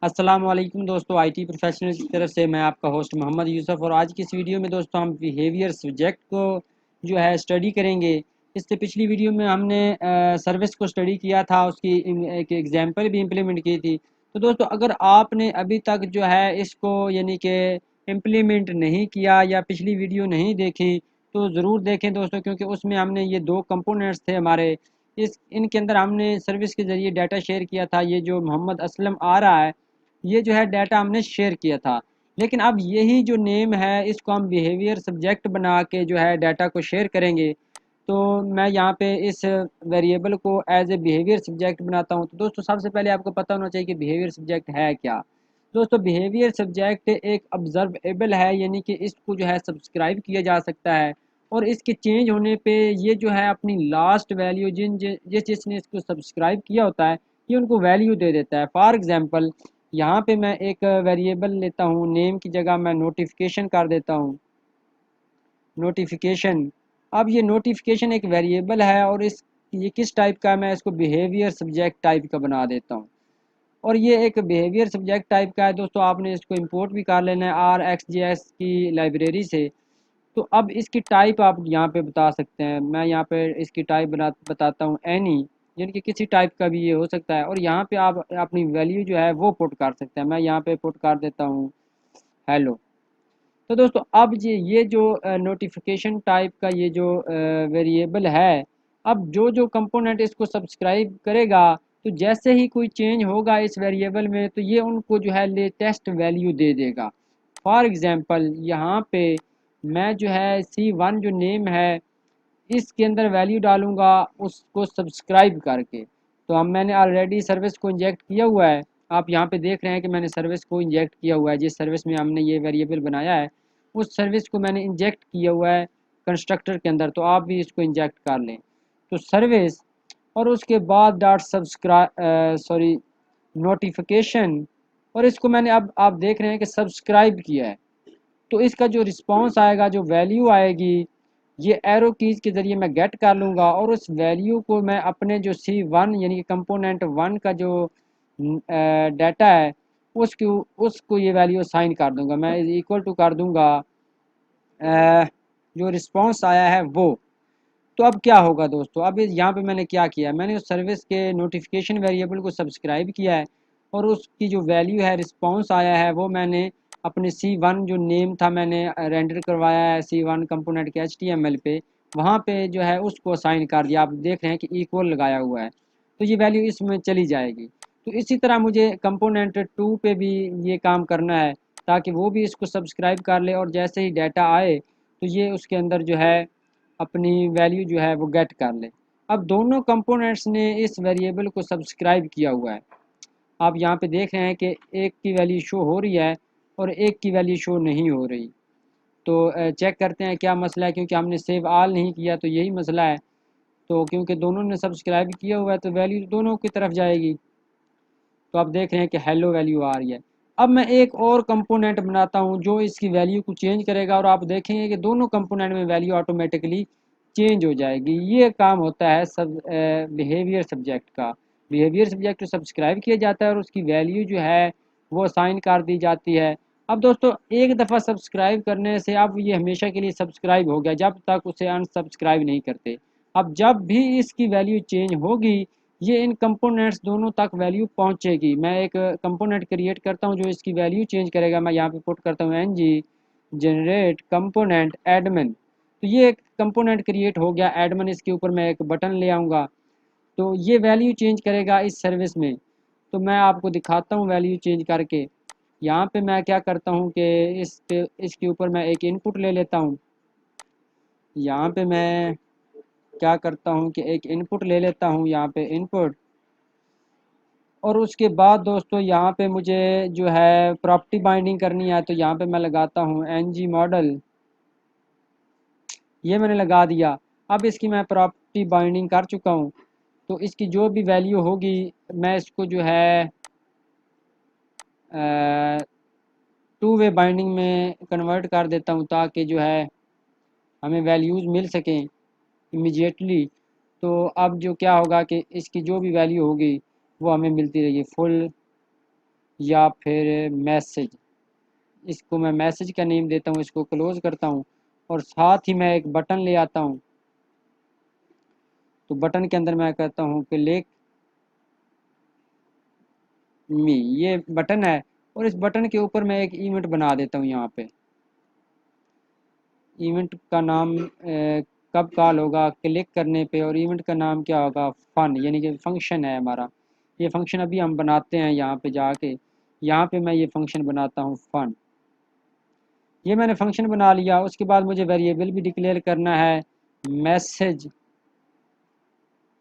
अस्सलाम वालेकुम दोस्तों, आईटी प्रोफेशनल की तरफ से मैं आपका होस्ट मोहम्मद यूसुफ। और आज की इस वीडियो में दोस्तों हम बिहेवियर सब्जेक्ट को जो है स्टडी करेंगे। इससे पिछली वीडियो में हमने सर्विस को स्टडी किया था, उसकी एक एग्जांपल भी इम्प्लीमेंट की थी। तो दोस्तों अगर आपने अभी तक जो है इसको यानी कि इम्प्लीमेंट नहीं किया या पिछली वीडियो नहीं देखी तो ज़रूर देखें दोस्तों, क्योंकि उसमें हमने ये दो कंपोनेंट्स थे हमारे। इनके अंदर हमने सर्विस के ज़रिए डाटा शेयर किया था। ये जो मोहम्मद असलम आ रहा है, ये जो है डाटा हमने शेयर किया था। लेकिन अब यही जो नेम है इसको हम बिहेवियर सब्जेक्ट बना के जो है डाटा को शेयर करेंगे। तो मैं यहाँ पे इस वेरिएबल को एज ए बिहेवियर सब्जेक्ट बनाता हूँ। तो दोस्तों सबसे पहले आपको पता होना चाहिए कि बिहेवियर सब्जेक्ट है क्या। दोस्तों बिहेवियर सब्जेक्ट एक ऑब्जर्वेबल है, यानी कि इसको जो है सब्सक्राइब किया जा सकता है। और इसके चेंज होने पे ये जो है अपनी लास्ट वैल्यू जिस जिसने इसको सब्सक्राइब किया होता है ये उनको वैल्यू दे देता है। फॉर एग्जांपल यहाँ पे मैं एक वेरिएबल लेता हूँ, नेम की जगह मैं नोटिफिकेशन कर देता हूँ, नोटिफिकेशन। अब ये नोटिफिकेशन एक वेरिएबल है और इस ये किस टाइप का है, मैं इसको बिहेवियर सब्जेक्ट टाइप का बना देता हूँ। और ये एक बिहेवियर सब्जेक्ट टाइप का है दोस्तों, आपने इसको इंपोर्ट भी कर लेना है RxJS की लाइब्रेरी से। तो अब इसकी टाइप आप यहाँ पे बता सकते हैं। मैं यहाँ पे इसकी टाइप बताता हूँ एनी, यानी कि किसी टाइप का भी ये हो सकता है। और यहाँ पे आप अपनी वैल्यू जो है वो पुट कर सकते हैं। मैं यहाँ पे पुट कर देता हूँ हेलो। तो दोस्तों अब ये जो नोटिफिकेशन टाइप का ये जो वेरिएबल है, अब जो जो कंपोनेंट इसको सब्सक्राइब करेगा तो जैसे ही कोई चेंज होगा इस वेरिएबल में तो ये उनको जो है लेटेस्ट वैल्यू दे देगा। फॉर एग्जांपल यहाँ पे मैं जो है C1 जो नेम है इसके अंदर वैल्यू डालूंगा उसको सब्सक्राइब करके। तो हम मैंने ऑलरेडी सर्विस को इंजेक्ट किया हुआ है। आप यहाँ पे देख रहे हैं कि मैंने सर्विस को इंजेक्ट किया हुआ है। जिस सर्विस में हमने ये वेरिएबल बनाया है उस सर्विस को मैंने इंजेक्ट किया हुआ है कंस्ट्रक्टर के अंदर। तो आप भी इसको इंजेक्ट कर लें। तो सर्विस और उसके बाद डॉट सब्सक्राइब सॉरी नोटिफिकेशन, और इसको मैंने अब आप देख रहे हैं कि सब्सक्राइब किया है। तो इसका जो रिस्पॉन्स आएगा, जो वैल्यू आएगी, ये एरो कीज के ज़रिए मैं गेट कर लूँगा और उस वैल्यू को मैं अपने जो C1 यानी कि कंपोनेंट 1 का जो डाटा है उसको उसको ये वैल्यू असाइन कर दूँगा। मैं इक्वल टू कर दूँगा जो रिस्पॉन्स आया है वो। तो अब क्या होगा दोस्तों, अब यहाँ पे मैंने क्या किया, मैंने उस सर्विस के नोटिफिकेशन वेरिएबल को सब्सक्राइब किया है और उसकी जो वैल्यू है रिस्पॉन्स आया है वो मैंने अपने C1 जो नेम था मैंने रेंडर करवाया है C1 कंपोनेंट के HTML पे, वहाँ पे जो है उसको असाइन कर दिया। आप देख रहे हैं कि इक्वल लगाया हुआ है, तो ये वैल्यू इसमें चली जाएगी। तो इसी तरह मुझे कंपोनेंट 2 पे भी ये काम करना है ताकि वो भी इसको सब्सक्राइब कर ले और जैसे ही डाटा आए तो ये उसके अंदर जो है अपनी वैल्यू जो है वो गेट कर ले। अब दोनों कंपोनेंट्स ने इस वेरिएबल को सब्सक्राइब किया हुआ है। आप यहाँ पे देख रहे हैं कि एक की वैल्यू शो हो रही है और एक की वैल्यू शो नहीं हो रही। तो चेक करते हैं क्या मसला है, क्योंकि हमने सेव आल नहीं किया तो यही मसला है। तो क्योंकि दोनों ने सब्सक्राइब किया हुआ है तो वैल्यू दोनों की तरफ जाएगी। तो आप देख रहे हैं कि हेलो वैल्यू आ रही है। अब मैं एक और कंपोनेंट बनाता हूं जो इसकी वैल्यू को चेंज करेगा और आप देखेंगे कि दोनों कंपोनेंट में वैल्यू ऑटोमेटिकली चेंज हो जाएगी। ये काम होता है सब बिहेवियर सब्जेक्ट का। बिहेवियर सब्जेक्ट को सब्सक्राइब किया जाता है और उसकी वैल्यू जो है वो असाइन कर दी जाती है। अब दोस्तों एक दफ़ा सब्सक्राइब करने से अब ये हमेशा के लिए सब्सक्राइब हो गया जब तक उसे अनसब्सक्राइब नहीं करते। अब जब भी इसकी वैल्यू चेंज होगी ये इन कंपोनेंट्स दोनों तक वैल्यू पहुंचेगी। मैं एक कंपोनेंट क्रिएट करता हूं जो इसकी वैल्यू चेंज करेगा। मैं यहाँ पे पुट करता हूँ ng जनरेट कंपोनेंट एडमिन। तो ये एक कंपोनेंट क्रिएट हो गया एडमिन। इसके ऊपर मैं एक बटन ले आऊँगा तो ये वैल्यू चेंज करेगा इस सर्विस में। तो मैं आपको दिखाता हूँ वैल्यू चेंज करके। यहाँ पे मैं क्या करता हूँ कि इसके ऊपर मैं एक इनपुट ले लेता हूँ। यहाँ पे मैं क्या करता हूँ कि एक इनपुट ले लेता हूँ, यहाँ पे इनपुट। और उसके बाद दोस्तों यहाँ पे मुझे जो है प्रॉपर्टी बाइंडिंग करनी है। तो यहाँ पे मैं लगाता हूँ ng मॉडल, ये मैंने लगा दिया। अब इसकी मैं प्रॉपर्टी बाइंडिंग कर चुका हूँ। तो इसकी जो भी वैल्यू होगी मैं इसको जो है टू वे बाइंडिंग में कन्वर्ट कर देता हूँ ताकि जो है हमें वैल्यूज़ मिल सकें इमीडिएटली। तो अब जो क्या होगा कि इसकी जो भी वैल्यू होगी वो हमें मिलती रहेगी। फुल या फिर मैसेज। इसको मैं मैसेज का नेम देता हूँ, इसको क्लोज़ करता हूँ और साथ ही मैं एक बटन ले आता हूँ। तो बटन के अंदर मैं कहता हूँ क्लिक मी, ये बटन है और इस बटन के ऊपर मैं एक इवेंट बना देता हूँ यहाँ पे। इवेंट का नाम कब कॉल होगा क्लिक करने पे, और इवेंट का नाम क्या होगा फन, यानी कि फंक्शन है हमारा। ये फंक्शन अभी हम बनाते हैं यहाँ पे जाके, यहाँ पे मैं ये फंक्शन बनाता हूँ फन। ये मैंने फंक्शन बना लिया। उसके बाद मुझे वेरिएबल भी डिक्लेयर करना है मैसेज।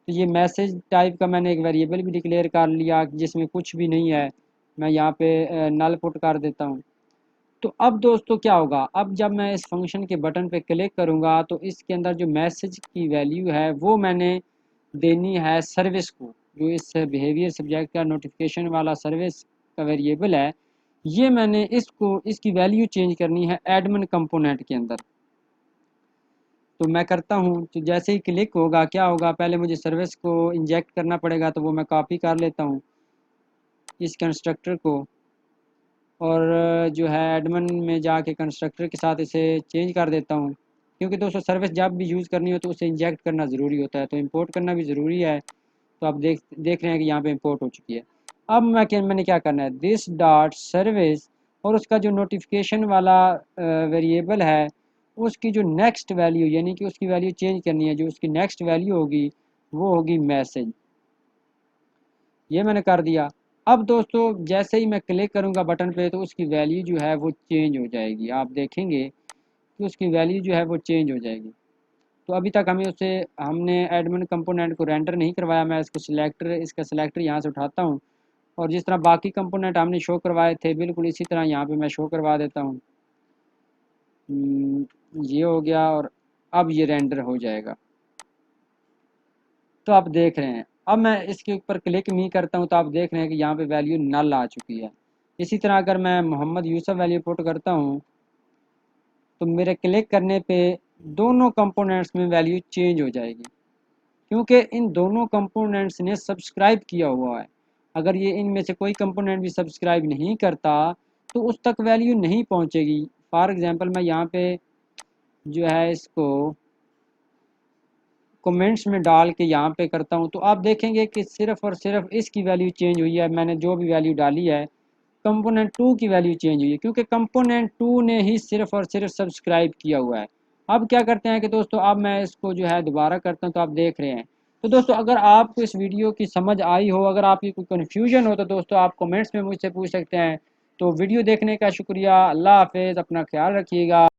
तो ये मैसेज टाइप का मैंने एक वेरिएबल भी डिक्लेयर कर लिया जिसमें कुछ भी नहीं है, मैं यहाँ पे नल पुट कर देता हूँ। तो अब दोस्तों क्या होगा, अब जब मैं इस फंक्शन के बटन पे क्लिक करूँगा तो इसके अंदर जो मैसेज की वैल्यू है वो मैंने देनी है सर्विस को। जो इस बिहेवियर सब्जेक्ट का नोटिफिकेशन वाला सर्विस का वेरिएबल है, ये मैंने इसको इसकी वैल्यू चेंज करनी है एडमिन कंपोनेंट के अंदर। तो मैं करता हूँ, तो जैसे ही क्लिक होगा क्या होगा, पहले मुझे सर्विस को इंजेक्ट करना पड़ेगा, तो वो मैं कॉपी कर लेता हूँ इस कंस्ट्रक्टर को, और जो है एडमिन में जाके कंस्ट्रक्टर के साथ इसे चेंज कर देता हूँ। क्योंकि दोस्तों सर्विस जब भी यूज़ करनी हो तो उसे इंजेक्ट करना ज़रूरी होता है, तो इंपोर्ट करना भी ज़रूरी है। तो आप देख रहे हैं कि यहाँ पे इंपोर्ट हो चुकी है। अब मैंने क्या करना है, दिस डॉट सर्विस, और उसका जो नोटिफिकेशन वाला वेरिएबल है उसकी जो नेक्स्ट वैल्यू, यानी कि उसकी वैल्यू चेंज करनी है, जो उसकी नेक्स्ट वैल्यू होगी वो होगी मैसेज। ये मैंने कर दिया। अब दोस्तों जैसे ही मैं क्लिक करूँगा बटन पे तो उसकी वैल्यू जो है वो चेंज हो जाएगी। आप देखेंगे कि उसकी वैल्यू जो है वो चेंज हो जाएगी। तो अभी तक हमने एडमिन कंपोनेंट को रेंडर नहीं करवाया। मैं इसका सिलेक्टर यहाँ से उठाता हूँ और जिस तरह बाकी कंपोनेंट हमने शो करवाए थे बिल्कुल इसी तरह यहाँ पे मैं शो करवा देता हूँ। ये हो गया और अब ये रेंडर हो जाएगा। तो आप देख रहे हैं, अब मैं इसके ऊपर क्लिक मी करता हूँ तो आप देख रहे हैं कि यहाँ पे वैल्यू नल आ चुकी है। इसी तरह अगर मैं मोहम्मद यूसुफ वैल्यू पुट करता हूँ तो मेरे क्लिक करने पे दोनों कंपोनेंट्स में वैल्यू चेंज हो जाएगी, क्योंकि इन दोनों कंपोनेंट्स ने सब्सक्राइब किया हुआ है। अगर ये इनमें से कोई कंपोनेंट भी सब्सक्राइब नहीं करता तो उस तक वैल्यू नहीं पहुँचेगी। फॉर एग्जांपल मैं यहाँ पे जो है इसको कमेंट्स में डाल के यहाँ पे करता हूँ तो आप देखेंगे कि सिर्फ और सिर्फ इसकी वैल्यू चेंज हुई है। मैंने जो भी वैल्यू डाली है कंपोनेंट टू की वैल्यू चेंज हुई है, क्योंकि कंपोनेंट टू ने ही सिर्फ और सिर्फ सब्सक्राइब किया हुआ है। अब क्या करते हैं कि दोस्तों अब मैं इसको जो है दोबारा करता हूँ तो आप देख रहे हैं। तो दोस्तों अगर आपको इस वीडियो की समझ आई हो, अगर आपकी कोई कन्फ्यूजन हो तो दोस्तों आप कमेंट्स में मुझसे पूछ सकते हैं। तो वीडियो देखने का शुक्रिया। अल्लाह हाफिज़, अपना ख्याल रखिएगा।